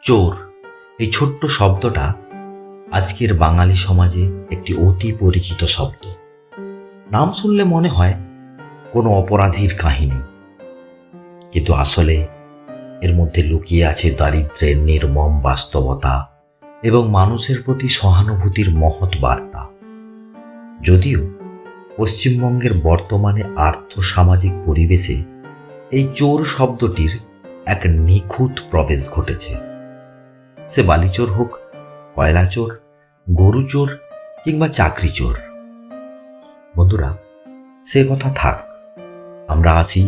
চোর, এই ছোট্ট শব্দটা আজকের বাঙালি সমাজে একটি অতি পরিচিত শব্দ। নাম শুনলে মনে হয় কোনো অপরাধীর কাহিনী, কিন্তু আসলে এর মধ্যে লুকিয়ে আছে দারিদ্র্যের নির্মম বাস্তবতা এবং মানুষের প্রতি সহানুভূতির মহৎ বার্তা। যদিও পশ্চিমবঙ্গের বর্তমানে আর্থসামাজিক পরিবেশে এই চোর শব্দটির এক নিখুঁত প্রবেশ ঘটেছে। সে বালিচোর হোক, কয়লা চোর, গরু চোর কিংবা চাকরি চোর। বন্ধুরা, সে কথা থাক, আমরা আসি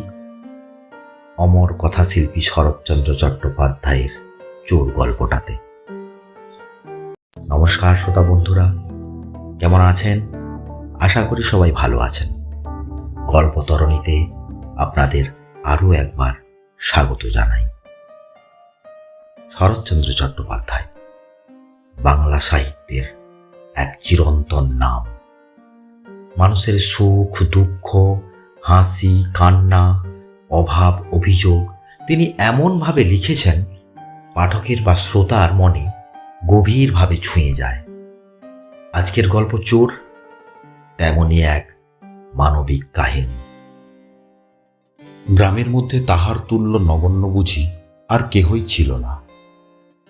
অমর কথাশিল্পী শরৎচন্দ্র চট্টোপাধ্যায়ের চোর গল্পটাতে। নমস্কার শ্রোতা বন্ধুরা, কেমন আছেন? আশা করি সবাই ভালো আছেন। গল্পতরণীতে আপনাদের আরও একবার স্বাগত জানাই। শরৎচন্দ্র চট্টোপাধ্যায় বাংলা সাহিত্যের এক চিরন্তন নাম। মানুষের সুখ দুঃখ, হাসি কান্না, অভাব অভিযোগ তিনি এমনভাবে লিখেছেন, পাঠকের বা শ্রোতার মনে গভীরভাবে ছুঁয়ে যায়। আজকের গল্প চোর তেমনই এক মানবিক কাহিনী। গ্রামের মধ্যে তাহার তুল্য নগণ্য বুঝি আর কেহই ছিল না।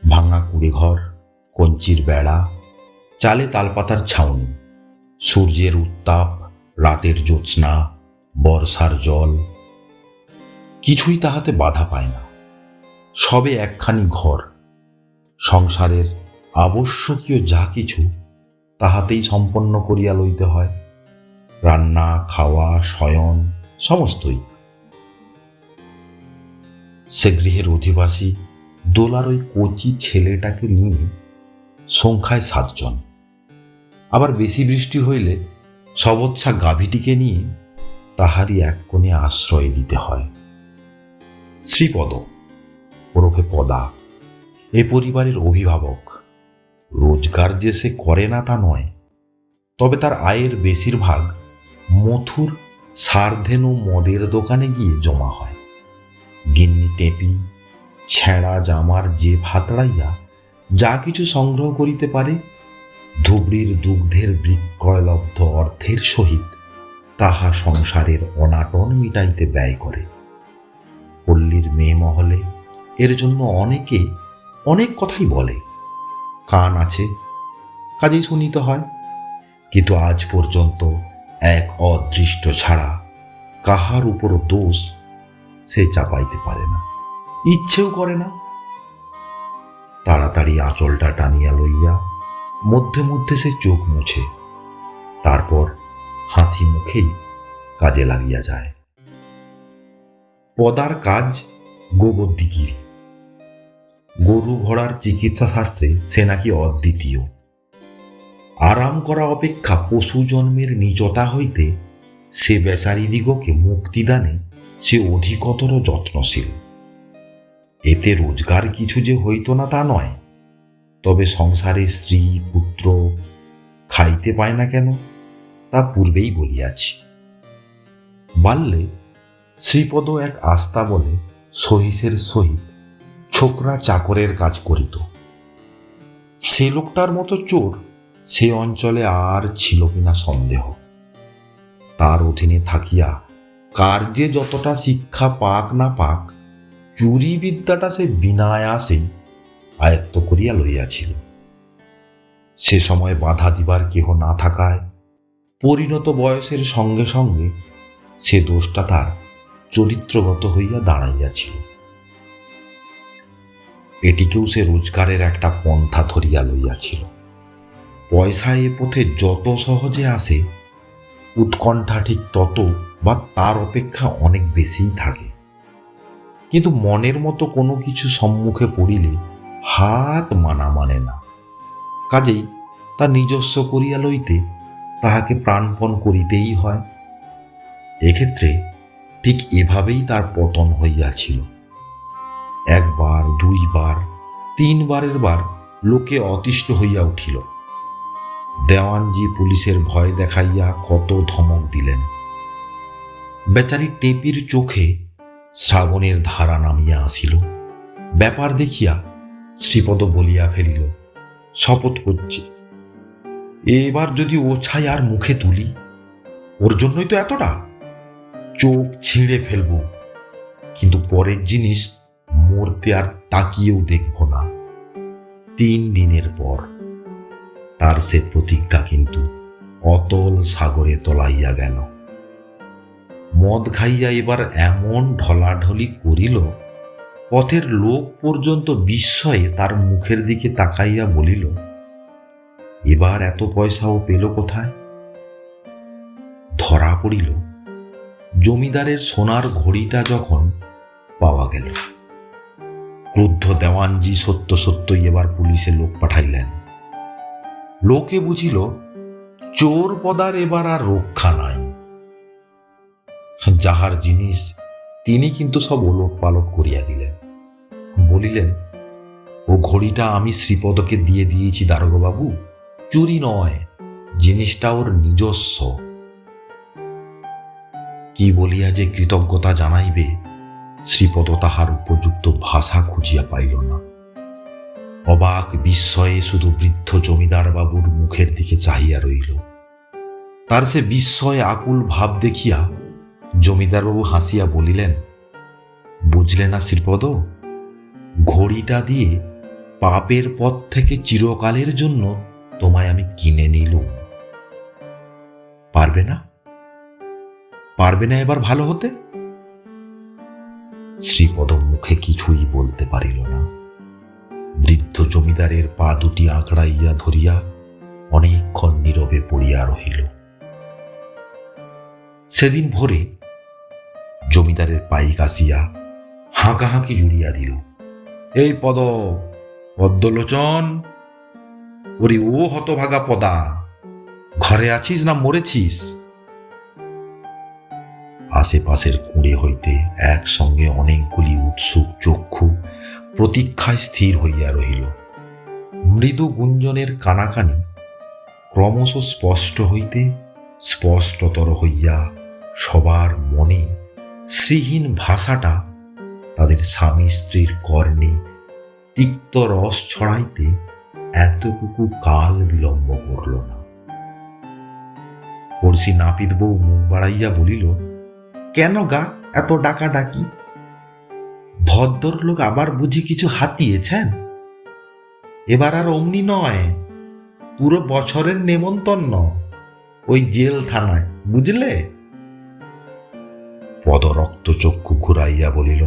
ভাঙা কুড়েঘর, কঞ্চির বেড়া, চালে তালপাতার ছাউনি, সূর্যের উত্তাপ, রাতের জ্যোৎস্না, বর্ষার জল, কিছুই তাহাতে বাধা পায় না। সবে একখানি ঘর, সংসারের আবশ্যকীয় যা কিছু তাহাতেই সম্পন্ন করিয়া লইতে হয়। রান্না, খাওয়া, শয়ন সমস্তই। সে গৃহের অধিবাসী দোলার ওই কচি ছেলেটাকে নিয়ে সংখ্যায় 7 জন। আবার বেশি বৃষ্টি হইলে সবচ্ছা গাভীটিকে নিয়ে তাহারই এক কোণে আশ্রয় দিতে হয়। শ্রীপদ ওরফে পদা এ পরিবারের অভিভাবক। রোজগার যে সে করে না তা নয়, তবে তার আয়ের বেশিরভাগ মথুর সারধেনু মদের দোকানে গিয়ে জমা হয়। গিন্নি টেপি ছেঁড়া জামার জেব হাতড়াইয়া যা কিছু সংগ্রহ করিতে পারে, ধুবড়ির দুগ্ধের বিক্রয়লব্ধ অর্থের সহিত তাহা সংসারের অনাটন মিটাইতে ব্যয় করে। পল্লীর মেয়ে মহলে এর জন্য অনেকে অনেক কথাই বলে। কান আছে, কাজেই শুনিতে হয়। কিন্তু আজ পর্যন্ত এক অদৃষ্ট ছাড়া কাহার উপর দোষ সে চাপাইতে পারে না, ইচ্ছেও করে না। তাড়াতাড়ি আঁচলটা টানিয়া লইয়া মধ্যে মধ্যে সে চোখ মুছে, তারপর হাসি মুখেই কাজে লাগিয়া যায়। পদার কাজ গোবর্দিগিরি। গরু ঘোড়ার চিকিৎসা শাস্ত্রে সে নাকি অদ্বিতীয়। আরাম করা অপেক্ষা পশু জন্মের নীচতা হইতে সে বেচারিদিগকে মুক্তিদানে সে অধিকতর যত্নশীল। এতে রোজগার কিছু যে হইত না তা নয়, তবে সংসারে স্ত্রী পুত্র খাইতে পায় না কেন তা পূর্বেই বলিয়াছি। বাল্যে শ্রীপদ এক আস্থা বলে সহিসের সহিত ছোকরা চাকরের কাজ করিত। সে লোকটার মতো চোর সে অঞ্চলে আর ছিল কিনা সন্দেহ। তার অধীনে থাকিয়া কার্যে যতটা শিক্ষা পাক না পাক, চুরি বিদ্যাটা সে বিনায়াসেই আয়ত্ত করিয়া লইয়াছিল। সে সময় বাধা দিবার কেহ না থাকায় পরিণত বয়সের সঙ্গে সঙ্গে সে দোষটা তার চরিত্রগত হইয়া দাঁড়াইয়াছিল। এটিকেও সে রোজগারের একটা পন্থা ধরিয়া লইয়াছিল। পয়সা এ পথে যত সহজে আসে, উৎকণ্ঠা ঠিক তত বা তার অপেক্ষা অনেক বেশিই থাকে। কিন্তু মনের মতো কোনো কিছু সম্মুখে পড়িলে হাত মানা মানে না। কাজেই তা নিজস্ব করিয়া লইতে তাহাকে প্রাণপণ করিতেই হয়। এক্ষেত্রে ঠিক এভাবেই তার পতন হইয়াছিল। একবার, দুইবার, 3 বারের বার লোকে অতিষ্ঠ হইয়া উঠিল। দেওয়ানজি পুলিশের ভয় দেখাইয়া কত ধমক দিলেন। বেচারি টেপির চোখে শ্রাবণের ধারা নামিয়া আসিল। ব্যাপার দেখিয়া শ্রীপদ বলিয়া ফেলিল, শপথ করছি এবার যদি ও ছাই আর মুখে তুলি, ওর জন্যই তো এতটা, চোখ ছিঁড়ে ফেলবো, কিন্তু পরের জিনিস মরতে আর তাকিয়েও দেখব না। 3 দিনের পর তার সে প্রতিজ্ঞা কিন্তু অতল সাগরে তলাইয়া গেল। মদ খাইয়া এবার এমন ঢলাঢলি করিল, পথের লোক পর্যন্ত বিস্ময়ে তার মুখের দিকে তাকাইয়া বলিল, এবার এত পয়সাও পেল কোথায়? ধরা পড়িল জমিদারের সোনার ঘড়িটা যখন পাওয়া গেল। ক্রুদ্ধ দেওয়ানজি সত্য সত্যই এবার পুলিশে লোক পাঠাইলেন। লোকে বুঝিল চোর পদার এবার আর রক্ষা নাই। যাহার জিনিস তিনি কিন্তু সব ওলট পালট করিয়া দিলেন। বলিলেন, ও ঘড়িটা আমি শ্রীপদকে দিয়ে দিয়েছি দারোগাবাবু, চুরি নয়, জিনিসটা ওর নিজস্ব। কি বলিয়া যে কৃতজ্ঞতা জানাইবে, শ্রীপদ তাহার উপযুক্ত ভাষা খুঁজিয়া পাইল না। অবাক বিস্ময়ে শুধু বৃদ্ধ জমিদার বাবুর মুখের দিকে চাহিয়া রইল। তার সে বিস্ময়ে আকুল ভাব দেখিয়া জমিদারবাবু হাসিয়া বলিলেন, বুঝলে না শ্রীপদ, ঘড়িটা দিয়ে পাপের পথ থেকে চিরকালের জন্য তোমায় আমি কিনে নিলুম। পারবে না? পারবে না এবার ভালো হতে? শ্রীপদ মুখে কিছুই বলতে পারিল না। বৃদ্ধ জমিদারের পা দুটি আঁকড়াইয়া ধরিয়া অনেকক্ষণ নীরবে পড়িয়া রহিল। সেদিন ভোরে জমিদারের পাইক আসিয়া হাঁকাহাঁকি জুড়িয়া দিল, এই পদ্মলোচন, ওরে ও হতভাগা পদা, ঘরে আছিস না মরেছিস? আশেপাশের কুঁড়ে হইতে একসঙ্গে অনেকগুলি উৎসুক চক্ষু প্রতীক্ষায় স্থির হইয়া রহিল। মৃদু গুঞ্জনের কানাকানি ক্রমশ স্পষ্ট হইতে স্পষ্টতর হইয়া সবার মনে শ্রীহীন ভাষাটা তাদের স্বামী স্ত্রীর কর্ণে তিক্ত রস ছড়াইতে এতটুকু কাল বিলম্ব করল না। পড়শি নাপিত বউ মুখ বাড়াইয়া বলিল, কেন গা এত ডাকাডাকি? ভদ্রলোক আবার বুঝি কিছু হাতিয়েছেন? এবার আর অমনি নয়, পুরো বছরের নেমন্তন্ন, ওই জেল থানায়, বুঝলে? পদ রক্তচক্ষু ঘুরাইয়া বলিল,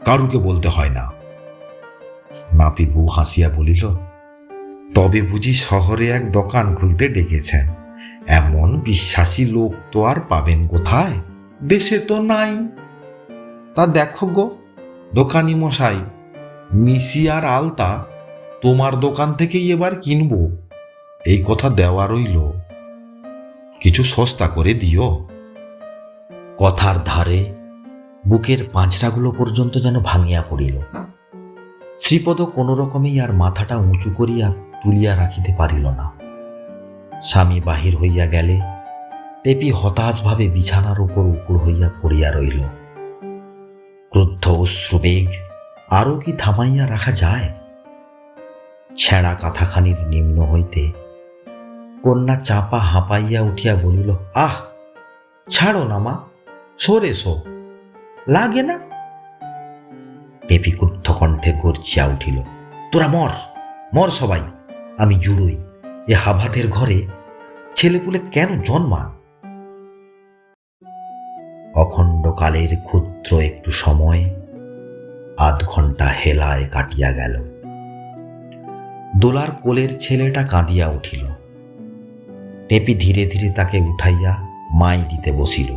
কারুকে বলতে হয় না। নাপিত বউ হাসিয়া বলিল, তবে বুঝি শহরে এক দোকান খুলতে ডেকেছেন? এমন বিশ্বাসী লোক তো আর পাবেন কোথায়? দেশে তো নাই। তা দেখো গো দোকানি মশাই, মিশি আর আলতা তোমার দোকান থেকেই এবার কিনবো, এই কথা দেওয়া রইল, কিছু সস্তা করে দিও। কথার ধারে বুকের পাঁচড়াগুলো পর্যন্ত যেন ভাঙিয়া পড়িল। শ্রীপদ কোনো রকমেই আর মাথাটা উঁচু করিয়া তুলিয়া রাখিতে পারিল না। স্বামী বাহির হইয়া গেলে টেপি হতাশভাবে বিছানার উপর উপুড় হইয়া পড়িয়া রইল। ক্রুদ্ধ অশ্রুবেগ আরও কি থামাইয়া রাখা যায়? ছেঁড়া কাঁথাখানির নিম্ন হইতে কন্যা চাপা হাঁপাইয়া উঠিয়া বলিল, আহ, ছাড়ো না মা, সরে শো, লাগে না? টেপি ক্রুদ্ধ কণ্ঠে গর্জিয়া উঠিল, তোরা মর, মর সবাই, আমি জুড়োই, এ হাভাতের ঘরে ছেলেপুলে কেন জন্মান? অখণ্ডকালের ক্ষুদ্র একটু সময় 8 ঘন্টা হেলায় কাটিয়া গেল। দোলার কোলের ছেলেটা কাঁদিয়া উঠিল। টেপি ধীরে ধীরে তাকে উঠাইয়া মাই দিতে বসিল।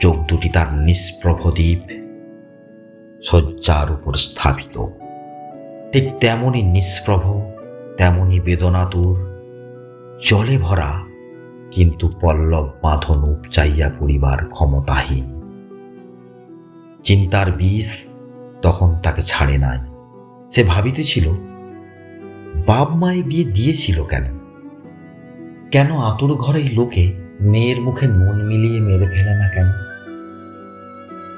চোখ দুটি তার নিষ্প্রভ দ্বীপ শয্যার উপর স্থাপিত, ঠিক তেমনি নিষ্প্রভ, তেমনি বেদনাতুর, জলে ভরা, কিন্তু পল্লব বাঁধন উপচাইয়া পড়িবার ক্ষমতাহীন। চিন্তার বিষ তখন তাকে ছাড়ে নাই। সে ভাবিতেছিল, বাপ মায়ে বিয়ে দিয়েছিল কেন? কেন আতুর ঘরেই লোকে মেয়ের মুখে নুন মিলিয়ে মেরে ফেলে না কেন?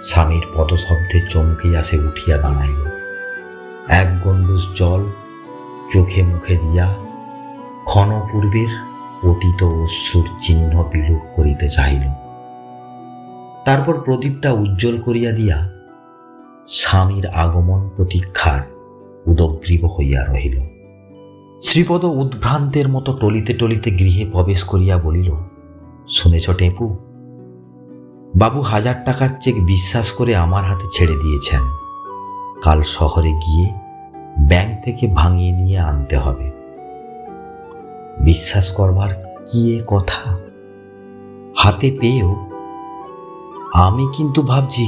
স্বামীর পদশব্দে চমকিয়া সে উঠিয়া দাঁড়াইল। এক গণ্ডূষ জল চোখে মুখে দিয়া ক্ষণপূর্বের পতিত অশ্রুর চিহ্ন বিলোপ করিতে চাহিল। তারপর প্রদীপটা উজ্জ্বল করিয়া দিয়া স্বামীর আগমন প্রতীক্ষার উদগ্রীব হইয়া রহিল। শ্রীপদ উদ্ভ্রান্তের মতো টলিতে টলিতে গৃহে প্রবেশ করিয়া বলিল, শুনেছ টেপু, বাবু 1000 টাকার চেক বিশ্বাস করে আমার হাতে ছেড়ে দিয়েছেন। কাল শহরে গিয়ে ব্যাংক থেকে ভাঙিয়ে নিয়ে আনতে হবে। বিশ্বাস করবার কি এ কথা? হাতে পেয়েও আমি কিন্তু ভাবছি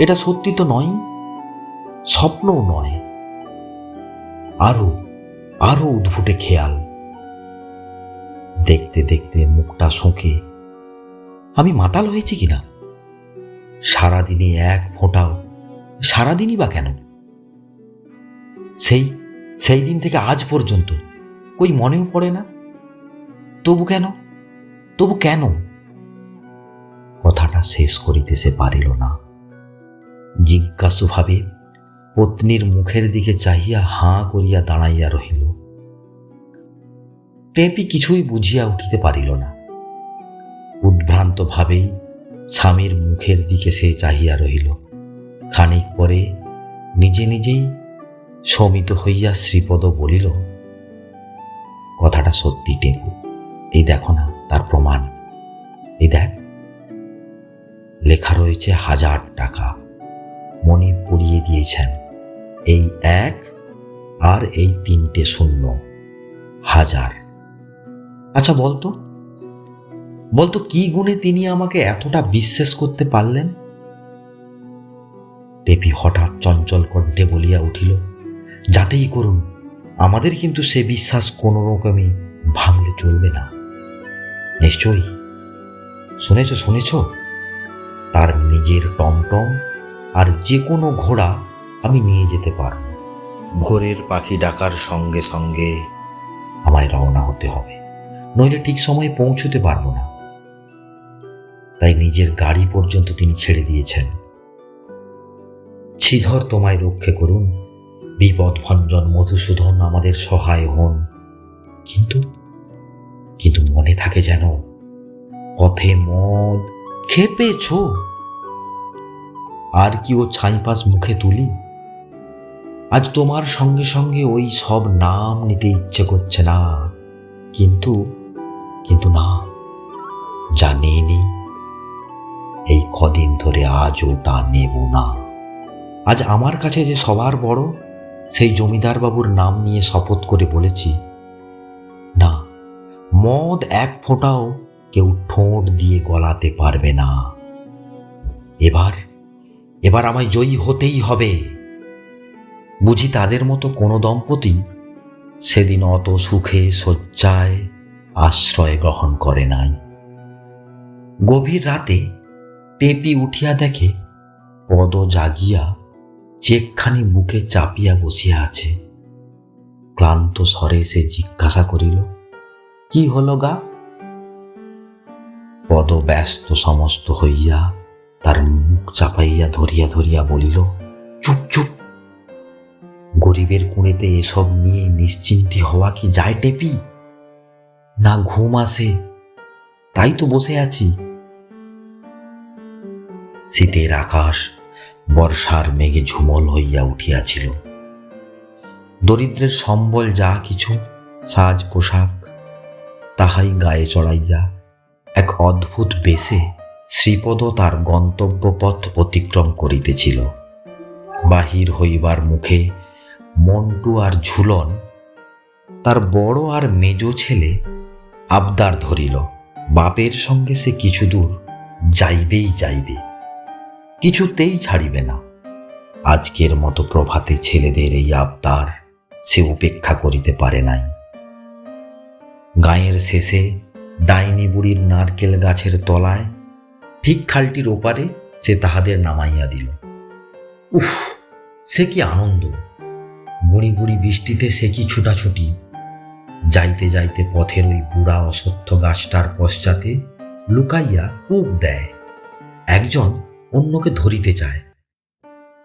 এটা সত্যি তো নয়, স্বপ্নও নয়। আরো আরো উদ্ভুটে খেয়াল। দেখতে দেখতে মুখটা শোকে আমি মাতাল হয়েছি কিনা। সারাদিনে এক ফোঁটাও, সারাদিনই বা কেন, সেই দিন থেকে আজ পর্যন্ত কই মনেও পড়ে না। তবু কেন? কথাটা শেষ করিতে সে পারিল না। জিজ্ঞাসুভাবে পত্নীর মুখের দিকে চাহিয়া হাঁ করিয়া দাঁড়াইয়া রহিল। টেপি কিছুই বুঝিয়া উঠিতে পারিল না। উদ্ভ্রান্ত ভাবেই স্বামীর মুখের দিকে সে চাহিয়া রহিল। খানিক পরে নিজে নিজেই শমিত হইয়া শ্রীপদ বলিল, কথাটা সত্যি টেপু, এই দেখো না তার প্রমাণ। এই দেখ, লেখা রয়েছে 1000 টাকা। মনে পড়িয়ে দিয়েছেন এই 1 আর এই 3টে শূন্য, 1000। আচ্ছা বলতো কি গুণে তিনি আমাকে এতটা বিশ্বাস করতে পারলেন? টেপি হঠাৎ চঞ্চল কণ্ঠে বলিয়া উঠিল, যাতেই করুন আমাদের কিন্তু সে বিশ্বাস কোনো রকমই ভাঙলে চলবে না। নিশ্চয়ই শুনেছ, তার নিজের টমটম আর যে কোনো ঘোড়া আমি নিয়ে যেতে পারব। ভোরের পাখি ডাকার সঙ্গে সঙ্গে আমায় রওনা হতে হবে, নইলে ঠিক সময়ে পৌঁছতে পারবো না। তাই নিজের গাড়ি পর্যন্ত তিনি ছেড়ে দিয়েছেন। শ্রীধর তোমায় রক্ষে করুন, বিপদ ভঞ্জন মধুসূদন আমাদের সহায় হন। কিন্তু মনে থাকে যেন, পথে মদ খেপেছ। আর কি ও ছাইপাস মুখে তুলি? আজ তোমার সঙ্গে সঙ্গে ওই সব নাম নিতে ইচ্ছে করছে না, কিন্তু না, জানেনি এই কদিন ধরে আজও তা নেব না। আজ আমার কাছে যে সবার বড়, সেই জমিদার বাবুর নাম নিয়ে শপথ করে বলেছি, না, মদ 1 ফোঁটাও কেউ ঠোঁট দিয়ে গলাতে পারবে না। এবার আমায় জয়ী হতেই হবে। বুঝি তাদের মতো কোনো দম্পতি সেদিন অত সুখে শয্যায় আশ্রয় গ্রহণ করে নাই। গভীর রাতে টেপি উঠিয়া দেখে পদ জাগিয়া চেকখানি বুকে চাপিয়া বসিয়া আছে। ক্লান্ত স্বরে সে জিজ্ঞাসা করিল, কি হলো গা? পদ ব্যস্ত সমস্ত হইয়া তার মুখ চাপাইয়া ধরিয়া ধরিয়া বলিল, চুপ। গরিবের কুঁড়েতে এসব নিয়ে নিশ্চিন্তি হওয়া কি যায় টেপি? না ঘুম আসে, তাই তো বসে আছি। শীতের আকাশ বর্ষার মেঘে ঝুমল হইয়া উঠিয়াছিল। দরিদ্রের সম্বল যা কিছু সাজ পোশাক, তাহাই গায়ে চড়াইয়া এক অদ্ভুত বেশে শ্রীপদ তার গন্তব্যপথ অতিক্রম করিতেছিল। বাহির হইবার মুখে মন্টু আর ঝুলন, তার বড় আর মেজ ছেলে, আবদার ধরিল বাপের সঙ্গে সে কিছু দূর যাইবে, কিছুতেই ছাড়িবে না। আজকের মতো প্রভাতে ছেলেদের এই আবদার সে উপেক্ষা করিতে পারে নাই। গাঁয়ের শেষে ডাইনি বুড়ির নারকেল গাছের তলায় ঠিক খালটির ওপারে সে তাহাদের নামাইয়া দিল। উফ, সে কি আনন্দ! গুঁড়ি গুঁড়ি বৃষ্টিতে সে কি ছুটাছুটি! যাইতে যাইতে পথের ওই বুড়া অশ্বত্থ গাছটার পশ্চাতে লুকাইয়া কূপ দেয়। একজন অন্যকে ধরিতে চায়,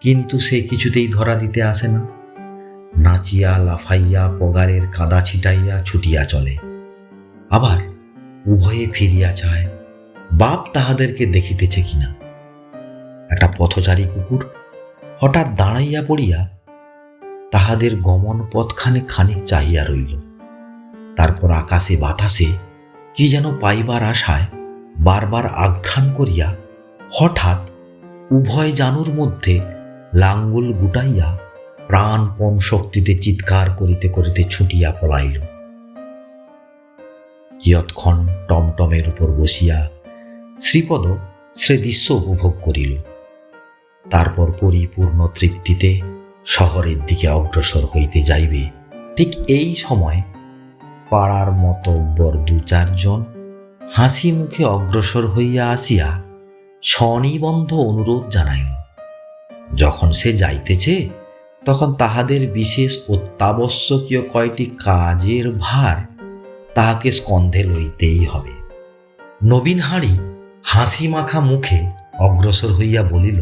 কিন্তু সে কিছুতেই ধরা দিতে আসে না। নাচিয়া লাফাইয়া পগারের কাদা ছিটাইয়া ছুটিয়া চলে। আবার উভয়ে ফিরিয়া চায় বাপ তাহাদেরকে দেখিতেছে কিনা। একটা পথচারী কুকুর হঠাৎ দাঁড়াইয়া পড়িয়া তাহাদের গমন পথখানে খানিক চাহিয়া রইল। তারপর আকাশে বাতাসে কি যেন পাইবার আশায় বারবার আঘ্রাণ করিয়া হঠাৎ উভয় জানুর মধ্যে লাঙ্গুল গুটাইয়া প্রাণপণ শক্তিতে চিৎকার করিতে করিতে ছুটিয়া পলাইল। কিয়ৎক্ষণ টমটমের উপর বসিয়া শ্রীপদ সে দৃশ্য উপভোগ করিল। তারপর পরিপূর্ণ তৃপ্তিতে শহরের দিকে অগ্রসর হইতে যাইবে, ঠিক এই সময় পাড়ার মতব্বর ২-৪ জন হাসি মুখে অগ্রসর হইয়া আসিয়া স্বনিবন্ধ অনুরোধ জানাইল। যখন সে যাইতেছে তখন তাহাদের বিশেষ অত্যাবশ্যকীয় কয়টি কাজের ভার তাহাকে স্কন্ধে লইতেই হবে। নবীন হাঁড়ি হাসি মাখা মুখে অগ্রসর হইয়া বলিল,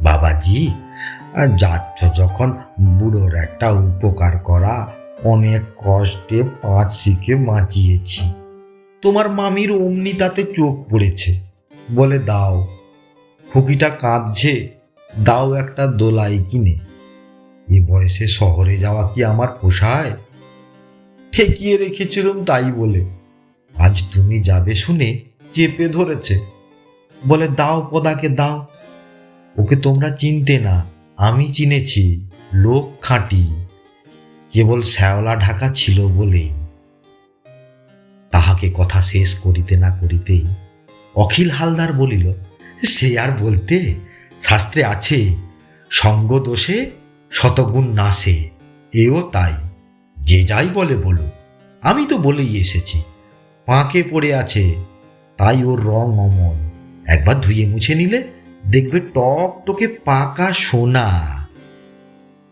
বাবাজি, যাচ্ছ যখন বুড়োর একটা উপকার করা অনেক কষ্টে 5 শিখে বাঁচিয়েছি। তোমার মামির অমনি তাতে চোখ পড়েছে, বলে দাও, খুকিটা কাঁদছে, দাও একটা দোলাই কিনে। এ বয়সে শহরে যাওয়া কি আমার পোষায়? ঠেকিয়ে রেখেছিলাম তাই বলে, আজ তুমি যাবে শুনে চেপে ধরেছে, বলে দাও পদাকে দাও। ওকে তোমরা চিনতে না, আমি চিনেছি, লোক খাঁটি, কেবল শ্যাওলা ঢাকা ছিল বলেই। তাহাকে কথা শেষ করিতে না করিতেই অখিল হালদার বলিল, সে আর বলতে, শাস্ত্রে আছে, সঙ্গ দোষে শতগুণ নাশে, এও তাই, যে যাই বলে বলুক, আমি তো বলেই এসেছি, পাঁকে পড়ে আছে, তাই ওর রং অমন, একবার ধুয়ে মুছে নিলে দেখবে টকটকে পাকা সোনা।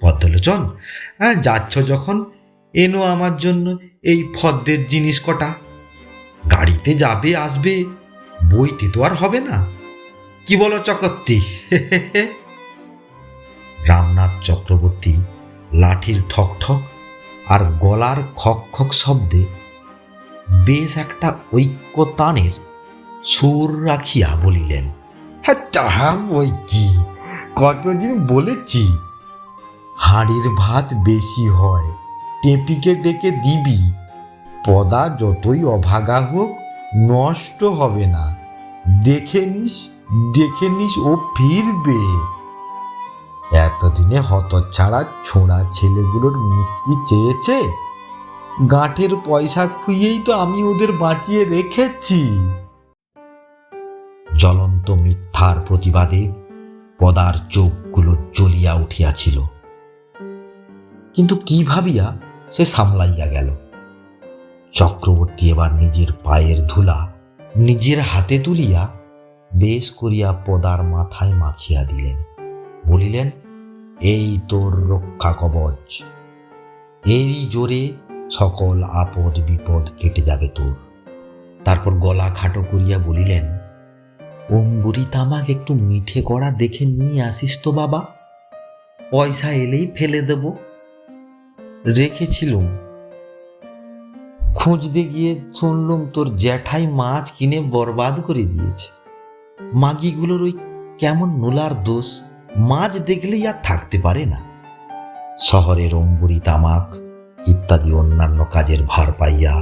পদ্মলোচন, যাচ্ছ যখন এনো আমার জন্য এই ফদ্দের জিনিস কটা। গাড়িতে যাবে আসবে, বইতে তো আর হবে না, কি বলো চকত্তি? রামনাথ চক্রবর্তী লাঠির ঠক ঠক আর গলার খক খক শব্দে বেশ একটা ঐক্যতানের সুর রাখিয়া বলিলেন, হ্যাঁ তাহা বই কি, কতদিন বলেছি, হাঁড়ির ভাত বেশি হয়, টেপিকে ডেকে দিবি, পদা যতই অভাগা হোক নষ্ট হবে না, দেখে নিস ও ফিরবে। এতদিনে হতচ্ছাড়া ছোঁড়া ছেলেগুলোর মুক্তি চেয়েছে, গাঁঠের পয়সা খুইয়েই তো আমি ওদের বাঁচিয়ে রেখেছি। জ্বলন্ত মিথ্যার প্রতিবাদে পদার চোখগুলো জ্বলিয়া উঠিয়াছিল, কিন্তু কি ভাবিয়া সে সামলাইয়া গেল। চক্রবর্তী এবার নিজের পায়ের ধুলা নিজের হাতে তুলিয়া বেশ করিয়া পদার মাথায় মাখিয়া দিলেন, বলিলেন, এই তোর রক্ষা কবচ, এরই জোরে সকল আপদ বিপদ কেটে যাবে তোর। তারপর গলা খাটো করিয়া বলিলেন, অম্বুরি তামাক একটু মিঠে করা দেখে নিয়ে আসিস তো বাবা, পয়সা এলেই ফেলে দেব, রেখেছিলুম, খুঁজতে গিয়ে শুনলুম তোর জ্যাঠাই মাছ কিনে বরবাদ করে দিয়েছে। মাগিগুলোর ওই কেমন নোলার দোষ, মাছ দেখলেই আর থাকতে পারে না। শহরের অম্বুরি তামাক ইত্যাদি অন্যান্য কাজের ভার পাইয়া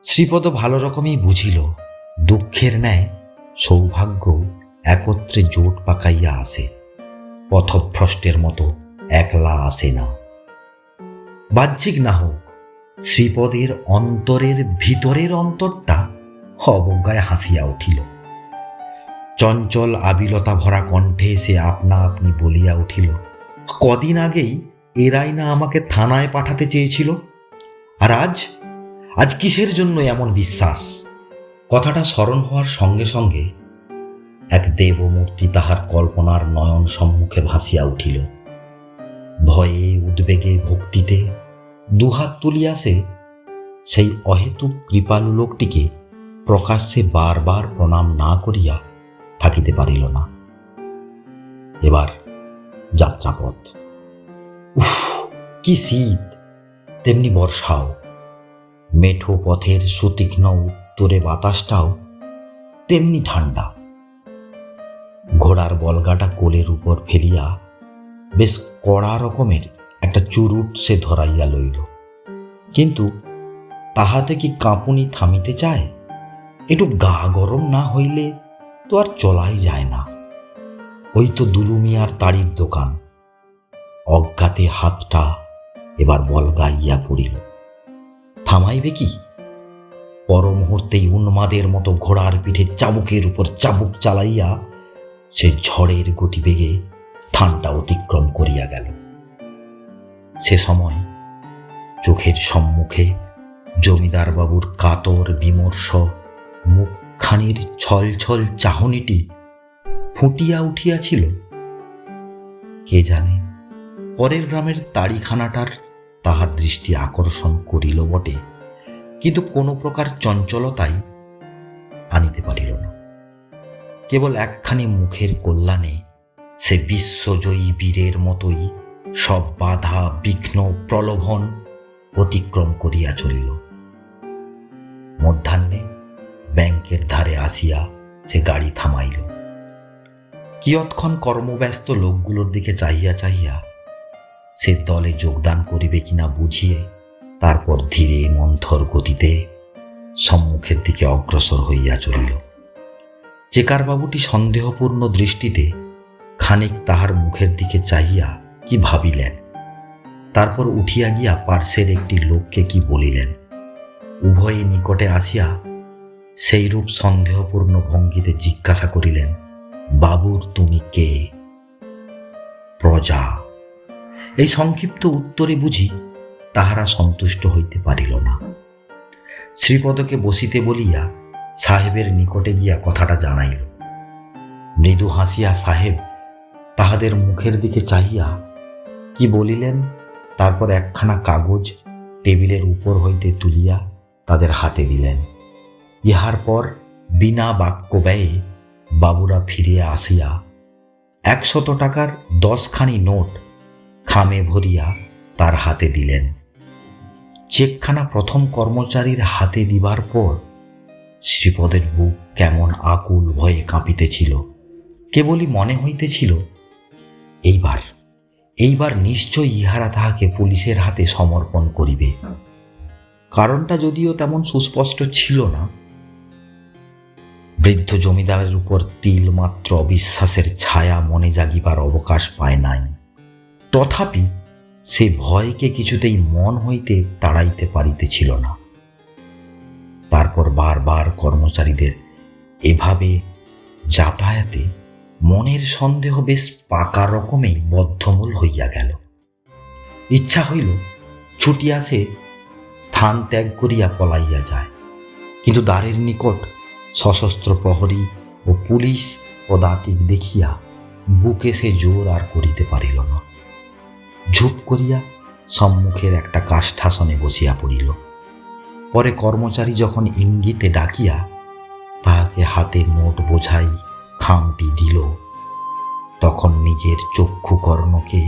শ্রীপদ ভালো রকমই বুঝিল, দুঃখের ন্যায় সৌভাগ্য একত্রে জোট পাকাইয়া আসে, পথভ্রষ্টের মতো একলা আসে না। বাহ্যিক না হোক, শ্রীপদের অন্তরের ভিতরের অন্তরটা অবজ্ঞায় হাসিয়া উঠিল। চঞ্চল আবিলতা ভরা কণ্ঠে সে আপনা আপনি বলিয়া উঠিল, কদিন আগেই এরাই না আমাকে থানায় পাঠাতে চেয়েছিল, আর আজ কিসের জন্য এমন বিশ্বাস? কথাটা স্মরণ হওয়ার সঙ্গে সঙ্গে এক দেবমূর্তি তাহার কল্পনার নয়ন সম্মুখে ভাসিয়া উঠিল। ভয়ে উদ্বেগে ভক্তিতে দুহাত তুলিয়া সে সেই অহেতুক কৃপালু লোকটিকে প্রকাশ্যে বারবার প্রণাম না করিয়া থাকিতে পারিল না। এবার যাত্রাপথ। উফ, কি শীত, তেমনি বর্ষাও। মেঠো পথের সুতীক্ষ্ণ উত্তরে বাতাসটাও তেমনি ঠান্ডা। ঘোড়ার বলগাটা কোলের উপর ফেলিয়া বেশ কড়া রকমের একটা চুরুট সে ধরাইয়া লইল, কিন্তু তাহাতে কি কাঁপুনি থামিতে চায়? একটু গা গরম না হইলে তো আর চলাই যায় না। ওই তো দুলু মিয়ার তাড়ির দোকান। অজ্ঞাতে হাতটা এবার বলগাইয়া পড়িল। থামাইবে কি? পর মুহূর্তেই উন্মাদের মতো ঘোড়ার পিঠে চাবুকের উপর চাবুক চালাইয়া সে ঝড়ের গতিবেগে স্থানটা অতিক্রম করিয়া গেল। সে সময় চোখের সম্মুখে জমিদার বাবুর কাতর বিমর্ষ মুখখানির ছলছল চাহনিটি ফুটিয়া উঠিয়াছিল। কে জানে পরের গ্রামের তাড়িখানাটার তাহার দৃষ্টি আকর্ষণ করিল বটে, কিন্তু কোনো প্রকার চঞ্চলতাই আনিতে পারিল না। কেবল একখানি মুখের কল্যাণে সে বিশ্বজয়ী বীরের মতোই সব বাধা বিঘ্ন প্রলোভন অতিক্রম করিয়া চলিল। মধ্যাহ্নে ব্যাংকের ধারে আসিয়া সে গাড়ি থামাইল। কিয়ৎক্ষণ কর্মব্যস্ত লোকগুলোর দিকে চাহিয়া চাহিয়া সে দলে যোগদান করিবে কিনা বুঝিয়ে তারপর ধীরে মন্থর গতিতে সম্মুখের দিকে অগ্রসর হইয়া চলিল। চেকারবাবুটি সন্দেহপূর্ণ দৃষ্টিতে খানিক তাহার মুখের দিকে চাহিয়া কি ভাবিলেন, তারপর উঠিয়া গিয়া পার্শ্বের একটি লোককে কি বলিলেন। উভয়ে নিকটে আসিয়া সেইরূপ সন্দেহপূর্ণ ভঙ্গিতে জিজ্ঞাসা করিলেন, বাবুর তুমি কে? প্রজা। এই সংক্ষিপ্ত উত্তরে বুঝি তাহারা সন্তুষ্ট হইতে পারিল না। শ্রীপদকে বসিতে বলিয়া সাহেবের নিকটে গিয়া কথাটা জানাইল। মৃদু হাসিয়া সাহেব তাহাদের মুখের দিকে চাহিয়া কি বলিলেন, তারপর একখানা কাগজ টেবিলের উপর হইতে তুলিয়া তাদের হাতে দিলেন। ইহার পর বিনা বাক্য ব্যয়ে বাবুরা ফিরিয়া আসিয়া 100 টাকার 10খানি নোট খামে ভরিয়া তার হাতে দিলেন। চেকখানা প্রথম কর্মচারীর হাতে দিবার পর শ্রীপদের বুক কেমন আকুল ভয়ে কাঁপিতেছিল। কেবলই মনে হইতেছিল, এইবার নিশ্চয় ইহারা তাহাকে পুলিশের হাতে সমর্পণ করিবে। কারণটা যদিও তেমন সুস্পষ্ট ছিল না। বৃদ্ধ জমিদারের উপর তিল মাত্র অবিশ্বাসের ছায়া মনে জাগিবার অবকাশ পায় নাই। তথাপি সে ভয়কে কিছুতেই মন হইতে তাড়াইতে পারিতেছিল না। তারপর বারবার কর্মচারীদের এভাবে যাতায়াতে মনের সন্দেহ বেশ পাকা রকমেই বদ্ধমূল হইয়া গেল। ইচ্ছা হইল ছুটিয়া সে স্থান ত্যাগ করিয়া পলাইয়া যায়, কিন্তু দ্বারের নিকট সশস্ত্র প্রহরী ও পুলিশ পদাতিক দেখিয়া বুকে সে জোর আর করিতে পারিল না। ঝুপ করিয়া সম্মুখের একটা কাষ্ঠাসনে বসিয়া পড়িল। পরে কর্মচারী যখন ইঙ্গিতে ডাকিয়া তাহাকে হাতে নোট বোঝাই খামটি দিল, তখন নিজের চক্ষু কর্ণকে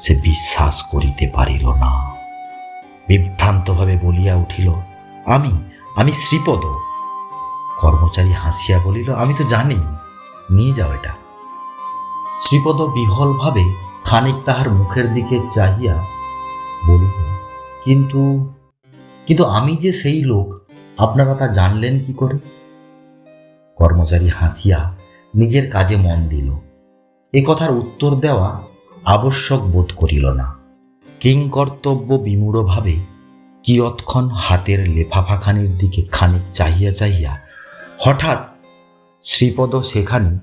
সে বিশ্বাস করিতে পারিল না। বিভ্রান্তভাবে বলিয়া উঠিল, আমি শ্রীপদ। কর্মচারী হাসিয়া বলিল, আমি তো জানি, নিয়ে যাও এটা। শ্রীপদ বিহ্বলভাবে খানিক তাহার মুখের দিকে চাহিয়া বলিল, কিন্তু আমি যে সেই লোক, আপনারা তা জানলেন কি করে? কর্মচারী হাসিয়া নিজের কাজে মন দিল। এ কথার উত্তর দেওয়া আবশ্যক বোধ করিল না। কিংকর্তব্য বিমূঢ়ভাবে কিয়ৎক্ষণ হাতের লেফাফাখানির দিকে খানিক চাহিয়া চাহিয়া হঠাৎ শ্রীপদ সেখানি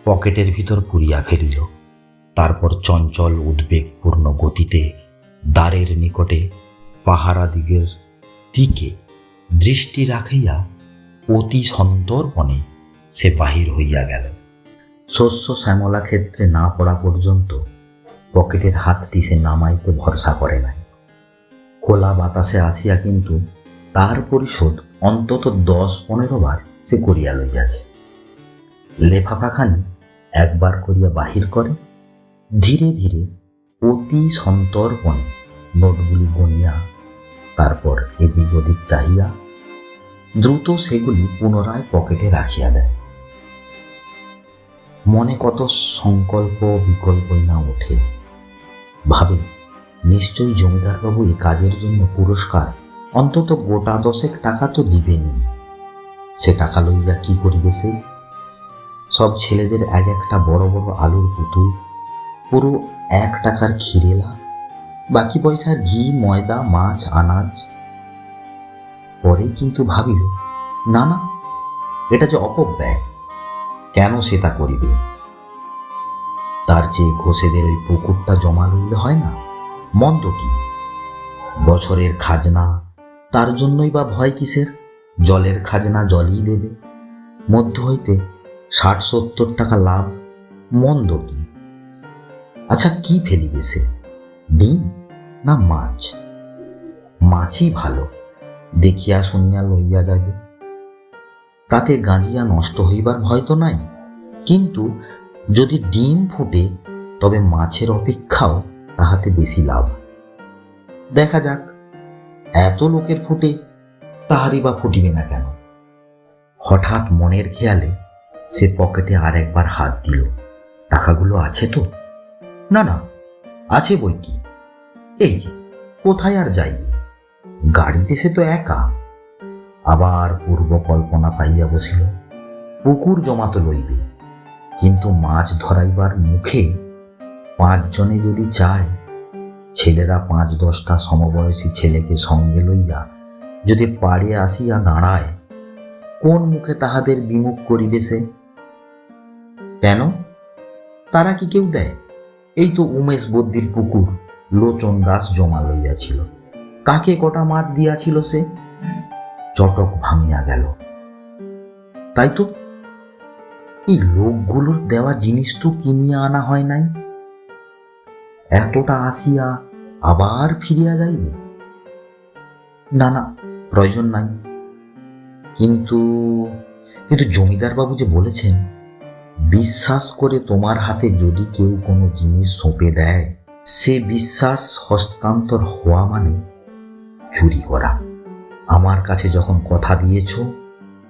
পকেটের ভিতর পুরিয়া ফেলিল। তারপর চঞ্চল উদ্বেগপূর্ণ গতিতে দ্বারের নিকটে পাহারাদিগের দিকে দৃষ্টি রাখিয়া অতি সন্তর্পণে সে বাহির হইয়া গেল। শস্য শ্যামলা ক্ষেত্রে না পড়া পর্যন্ত পকেটের হাতটি সে নামাইতে ভরসা করে নাই। খোলা বাতাসে আসিয়া কিন্তু তার পরিশোধ অন্তত 10-15 বার সে করিয়া লইয়াছে। লেফাফাখানি একবার করিয়া বাহির করে ধীরে ধীরে অতি সন্তর্পণে নোটগুলি গনিয়া তারপর এদিক ওদিক চাহিয়া দ্রুত সেগুলি পুনরায় পকেটে রাখিয়া দেয়। মনে কত সংকল্প বিকল্পই না ওঠে। ভাবে নিশ্চয়ই জমিদারবাবু এই কাজের জন্য পুরস্কার অন্তত গোটা 10 টাকা তো দিবেনি। সে টাকা লইয়া কি করিবে সে? সব ছেলেদের এক একটা বড় বড় আলুর পুতুল, পুরো 1 টাকার খিরেলা, বাকি পয়সার ঘি ময়দা মাছ আনাজ। পরেই কিন্তু ভাবিল, না না, এটা যে অপব্যয়, কেন সে তা করিবে? তার চেয়ে ঘোষেদের ওই পুকুরটা জমা লইলে হয় না? মন্দ কি? বছরের খাজনা, তার জন্যই বা ভয় কিসের? জলের খাজনা জলই দেবে, মধ্য হইতে 60-70 টাকা লাভ, মন্দ কি? আচ্ছা, কি ফেলিবে সে? ডিম না মাছ? মাছই ভালো, দেখিয়া শুনিয়া লইয়া যাবে, তাতে গাঁজিয়া নষ্ট হইবার ভয় তো নাই। কিন্তু যদি ডিম ফুটে তবে মাছের অপেক্ষাও তাহাতে বেশি লাভ। দেখা যাক, এত লোকের ফুটে, তাহারই বা ফুটিবে না কেন? হঠাৎ মনের খেয়ালে সে পকেটে আর একবার হাত দিল। টাকাগুলো আছে তো? না না, আছে বই কি। এই যে, কোথায় আর যাইবে? গাড়িতে সে তো একা। আবার পূর্ব কল্পনা পাইয়া বসিল, পুকুর জমাতো লইবে, কিন্তু মাছ ধরাইবার মুখে 5 জনে যদি চায়, ছেলেরা 5-10টা সমবয়সী ছেলেকে সঙ্গে লইয়া যদি পাড়ে আসিয়া দাঁড়ায়, কোন মুখে তাহাদের বিমুখ করিবে সে? কেন, তারা কি কেউ দেয়? এই তো উমেশ বদ্দির পুকুর লোচন দাস জমা লইয়াছিল, কাকে কটা মাছ দিয়াছিল সে? চটক ভাঙিয়া গেল। তাই তো, এই লোকগুলোর দেওয়া জিনিস তো কিনিয়া আনা হয় নাই। এতটা আসিয়া আবার ফিরিয়া যাইবে? না না, প্রয়োজন নাই। কিন্তু কিন্তু জমিদার বাবু যে বলেছেন, বিশ্বাস করে তোমার হাতে যদি কেউ কোনো জিনিস সঁপে দেয়, সে বিশ্বাস হস্তান্তর হওয়া মানে চুরি করা। আমার কাছে যখন কথা দিয়েছ,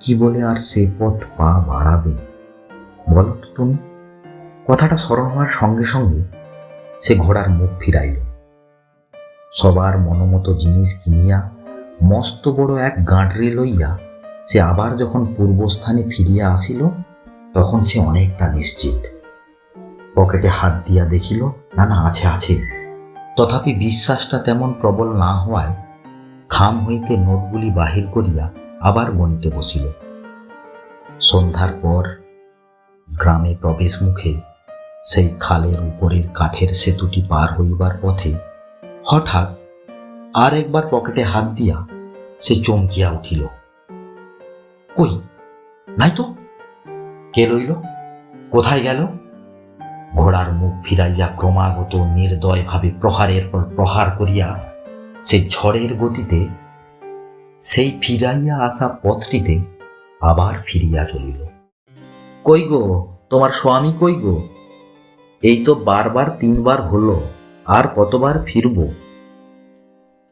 কি বলে আর সে পথ পা বাড়াবে বলো তো তুমি? কথাটা স্মরণ হওয়ার সঙ্গে সঙ্গে সে ঘোড়ার মুখ ফিরাইল। সবার মনোমতো জিনিস কিনিয়া মস্ত বড় এক গাঁটরি লইয়া সে আবার যখন পূর্বস্থানে ফিরিয়া আসিল, তখন সে অনেকটা নিশ্চিত। পকেটে হাত দিয়া দেখিল, না না, আছে আছে। তথাপি বিশ্বাসটা তেমন প্রবল না হওয়ায় খাম হইতে নোটগুলি বাহির করিয়া আবার গণিতে বসিল। সন্ধ্যার পর গ্রামে প্রবেশ মুখে সেই খালের উপরের কাঠের সেতুটি পার হইবার পথে হঠাৎ আর একবার পকেটে হাত দিয়া সে চমকিয়া উঠিল। কই, নাই তো। কে লইল? কোথায় গেল? ঘোড়ার মুখ ফিরাইয়া ক্রমাগত নির্দয়ভাবে প্রহারের পর প্রহার করিয়া সে ঝড়ের গতিতে সেই ফিরাইয়া আসা পথটিতে আবার ফিরিয়া চলিল। কই গো, তোমার স্বামী কই গো? এই তো বারবার 3বার হলো, আর কতবার ফিরব?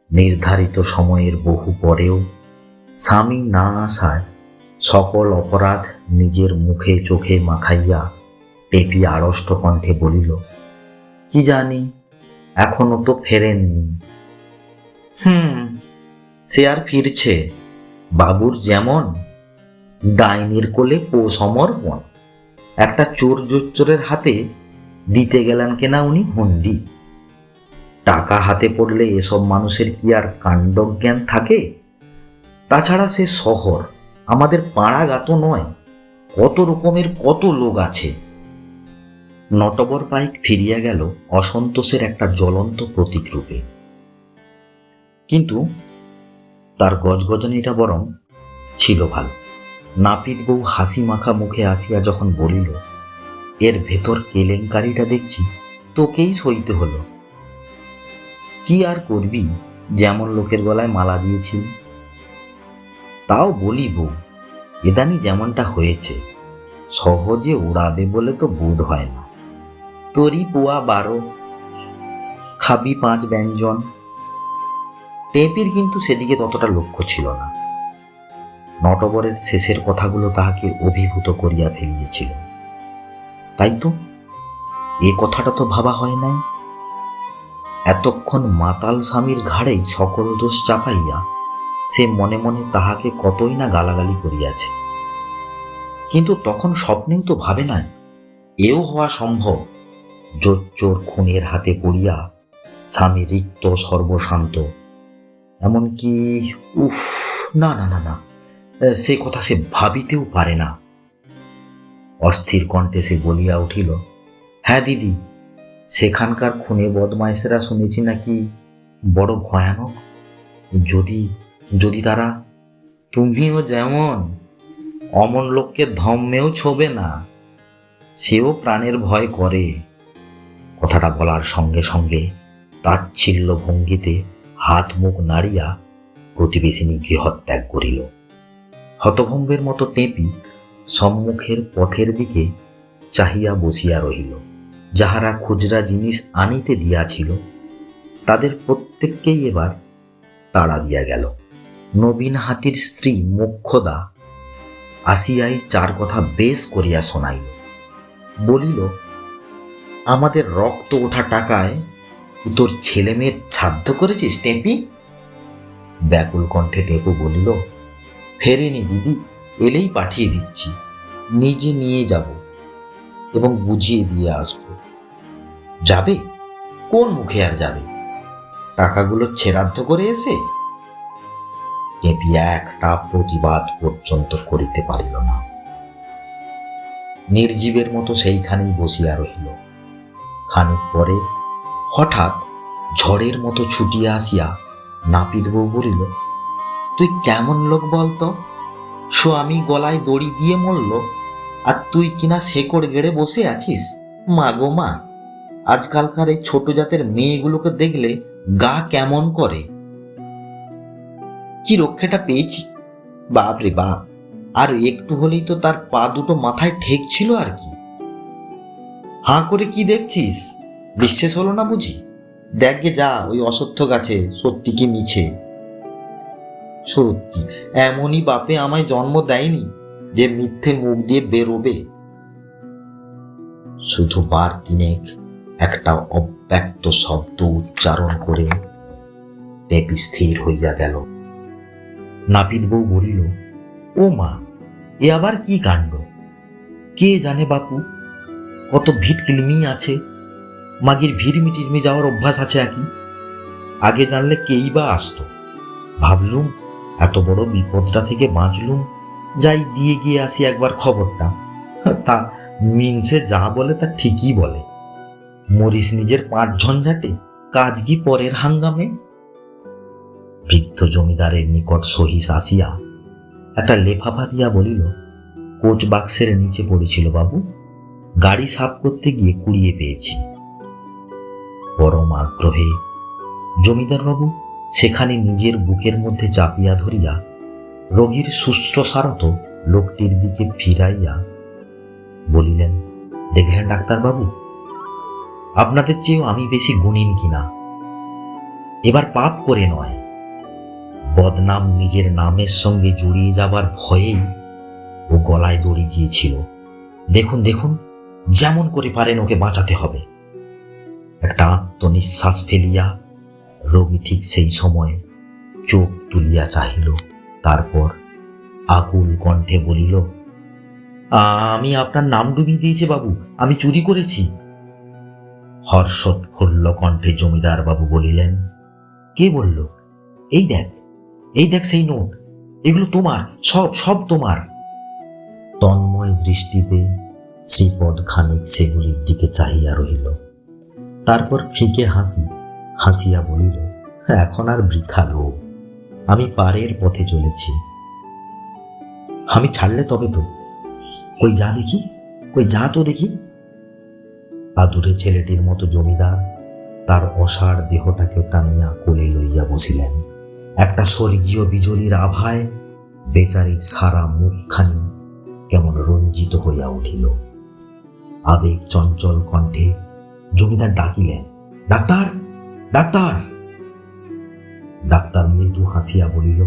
নির্ধারিত সময়ের বহু পরেও স্বামী না আসায় সকল অপরাধ নিজের মুখে চোখে মাখাইয়া টেপি আড়ষ্ট কণ্ঠে বলিল, কি জানি, এখনো তো ফেরেননি। সে আর ফিরছে, বাবুর যেমন ডাইনির কোলে সমর্পণ। একটা চোর জোচ্চোরের হাতে দিতে গেলেন কেনা উনি হুন্ডি। টাকা হাতে পড়লে এসব মানুষের কি আর কাণ্ডজ্ঞান থাকে? তাছাড়া সে শহর, আমাদের পাড়া গাত নয়। কত রকমের কত লোক আছে। নটবর পাইক ফিরিয়া গেল অসন্তোষের একটা জ্বলন্ত প্রতীক রূপে। কিন্তু তার গজগজনিটা বরং ছিল ভালো। নাপিত বউ হাসি মাখা মুখে আসিয়া যখন বলিল, এর ভেতর কেলেঙ্কারিটা দেখছি তোকেই সইতে হলো। কি আর করবি, যেমন লোকের গলায় মালা দিয়েছিল। তাও বলি বউ, এদানি যেমনটা হয়েছে, সহজে উড়াবে বলে তো বোধ হয় না। তোরই পুয়া 12। খাবি 5 ব্যঞ্জন। টেপির কিন্তু সেদিকে ততটা লক্ষ্য ছিল না। নটবরের শেষের কথাগুলো তাহাকে অভিভূত করিয়া ফেলিয়েছিল। তাই তো, এ কথাটা তো ভাবা হয় নাই। এতক্ষণ মাতাল স্বামীর ঘাড়েই সকল দোষ চাপাইয়া সে মনে মনে তাহাকে কতই না গালাগালি করিয়াছে, কিন্তু তখন স্বপ্নেও তো ভাবে নাই এও হওয়া সম্ভব। জোচ্চোর খুনের হাতে পড়িয়া স্বামী রিক্ত সর্বশান্ত, এমনকি উফ, না না না না, সে কথা সে ভাবিতেও পারে না। অস্থির কণ্ঠে সে বলিয়া উঠিল, হ্যাঁ দিদি, সেখানকার খুনে বদমাইশেরা শুনেছি নাকি বড় ভয়ানক। যদি যদি তারা, তুমিও যেমন, অমন লোককে ধম্মেও ছোবে না, সেও প্রাণের ভয় করে। কথাটা বলার সঙ্গে সঙ্গে তাচ্ছিল্য ভঙ্গিতে হাত মুখ নাড়িয়া প্রতিবেশিনী গৃহত্যাগ করিল। হতভম্বের মতো টেপি সম্মুখের পথের দিকে চাহিয়া বসিয়া রহিল। যাহারা খুচরা জিনিস আনিতে দিয়াছিল তাদের প্রত্যেককেই এবার তাড়া দিয়া গেল। নবীন হাতির স্ত্রী মোক্ষদা আসিয়াই 4 কথা বেশ করিয়া শোনাইল। বলিল, আমাদের রক্ত ওঠা টাকায় তুই তোর ছেলে মেয়ের শ্রাদ্ধ করেছিস টেপি? ব্যাকুল কণ্ঠে টেপু বলিল, ফেরেনি দিদি, এলেই পাঠিয়ে দিচ্ছি, নিজে নিয়ে যাব এবং বুঝিয়ে দিয়ে আসব। যাবে? কোন মুখে আর যাবে? টাকাগুলো ছেড়াদ্ধ করে এসে? টেপি একটা প্রতিবাদ পর্যন্ত করিতে পারিল না। নির্জীবের মতো সেইখানেই বসিয়া রহিল। খানিক পরে হঠাৎ ঝড়ের মতো ছুটিয়া আসিয়া নাপিত বউ বলিল, তুই কেমন লোক বলতো? স্বামী গলায় দড়ি দিয়ে মরল আর তুই কিনা শেকড় গেড়ে বসে আছিস? মা গো মা, আজকালকার এই ছোট জাতের মেয়েগুলোকে দেখলে গা কেমন করে। কি রক্ষেটা পেয়েছি, বাপ রে বাপ! আর একটু হলেই তো তার পা দুটো মাথায় ঠেকছিল আর কি। হাঁ করে কি দেখছিস? বিশ্বাস হলো না বুঝি? দেখ গে যা ওই অসত্য গাছে সত্যি কি মিছে। সত্যি এমনই বাপে আমায় জন্ম দেয়নি যে মিথ্যে মুখ দিয়ে বেরোবে। শুধু বার তিনেক একটা অব্যক্ত শব্দ উচ্চারণ করে টেপি স্থির হইয়া গেল। নাপিত বউ বলিল, ও মা, এ আবার কি কাণ্ড? কে জানে বাপু, কত ভিটকিলমি আছে। মাগির ভিড়মি টিরমি যাওয়ার অভ্যাস আছে একই। আগে জানলে কেই বা আসতো। ভাবলুম এত বড় বিপদটা থেকে বাঁচলুম, যাই দিয়ে গিয়ে আসি একবার খবরটা। তা মিনসে যা বলে তা ঠিকই বলে। মরিস নিজের 5 ঝঞ্ঝাটে, কাজ কি পরের হাঙ্গামে। বৃদ্ধ জমিদারের নিকট সহিস আসিয়া একটা লেফাফা দিয়া বলিল, কোচ বাক্সের নিচে পড়েছিল বাবু, গাড়ি সাফ করতে গিয়ে কুড়িয়ে পেয়েছি। পরম আগ্রহে জমিদার বাবু সেখানে নিজের বুকের মধ্যে চাপিয়া ধরিয়া রোগীর শুশ্রূষারত লোকটির দিকে ফিরাইয়া বলিলেন, দেখলেন ডাক্তারবাবু, আপনাদের চেয়েও আমি বেশি গুণীন কিনা। এবার পাপ করে নয়, বদনাম নিজের নামের সঙ্গে জড়িয়ে যাবার ভয়েই ও গলায় দড়ি দিয়েছিল। দেখুন দেখুন, যেমন করে পারেন ওকে বাঁচাতে হবে। একটা আত্মনিঃশ্বাস ফেলিয়া রোগী ঠিক সেই সময় চোখ তুলিয়া চাহিল, তারপর আকুল কণ্ঠে বলিল, আমি আপনার নাম ডুবিয়ে দিয়েছি বাবু, আমি চুরি করেছি। হর্ষোৎফুল্ল কণ্ঠে জমিদার বাবু বলিলেন, কে বলল? এই দেখ, এই দেখ সেই নোট, এগুলো তোমার, সব সব তোমার। তন্ময় দৃষ্টিতে শ্রীপদ খানিক সেগুলির দিকে চাহিয়া রহিল, তারপর ফিকে হাসিয়া বলিল, এখন আর বৃথা লোভ, আমি পারের পথে চলেছি। আমি ছাড়লে তবে তো। কই যা দেখি, কই যা তো দেখি। আদুরে ছেলেটির মতো জমিদার তার অসাড় দেহটাকে টানিয়া কোলে লইয়া বসিলেন। একটা স্বর্গীয় বিজলির আভায় বেচারির সারা মুখখানি কেমন রঞ্জিত হইয়া উঠিল। আবেগ চঞ্চল কণ্ঠে জমিদার ডাকিলেন, ডাক্তার, ডাক্তার! ডাক্তার মৃদু হাসিয়া বলিল,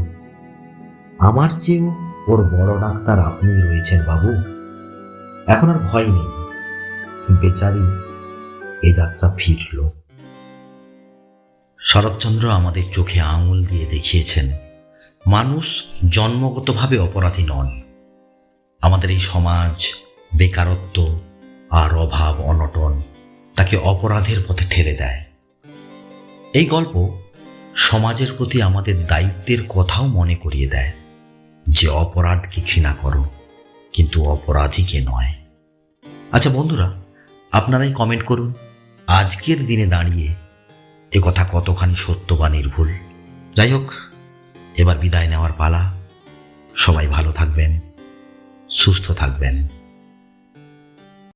আমার চেয়েও ওর বড় ডাক্তার আপনিই রয়েছেন বাবু। এখন আর ভয় নেই। বেচারি এ যাত্রা ফিরল। শরৎচন্দ্র আমাদের চোখে আঙুল দিয়ে দেখিয়েছেন মানুষ জন্মগতভাবে অপরাধী নন। আমাদের এই সমাজ, বেকারত্ব আর অভাব অনটন তাকে অপরাধের পথে ঠেলে দেয়। এই গল্প সমাজের প্রতি আমাদের দায়িত্বের কথাও মনে করিয়ে দেয় যে অপরাধকে ঘৃণা করো, কিন্তু অপরাধীকে নয়। আচ্ছা বন্ধুরা, আপনারাই কমেন্ট করুন আজকের দিনে দাঁড়িয়ে এ কথা কতখানি সত্য বা নির্ভুল। যাই হোক, এবার বিদায় নেওয়ার পালা। সবাই ভালো থাকবেন, সুস্থ থাকবেন।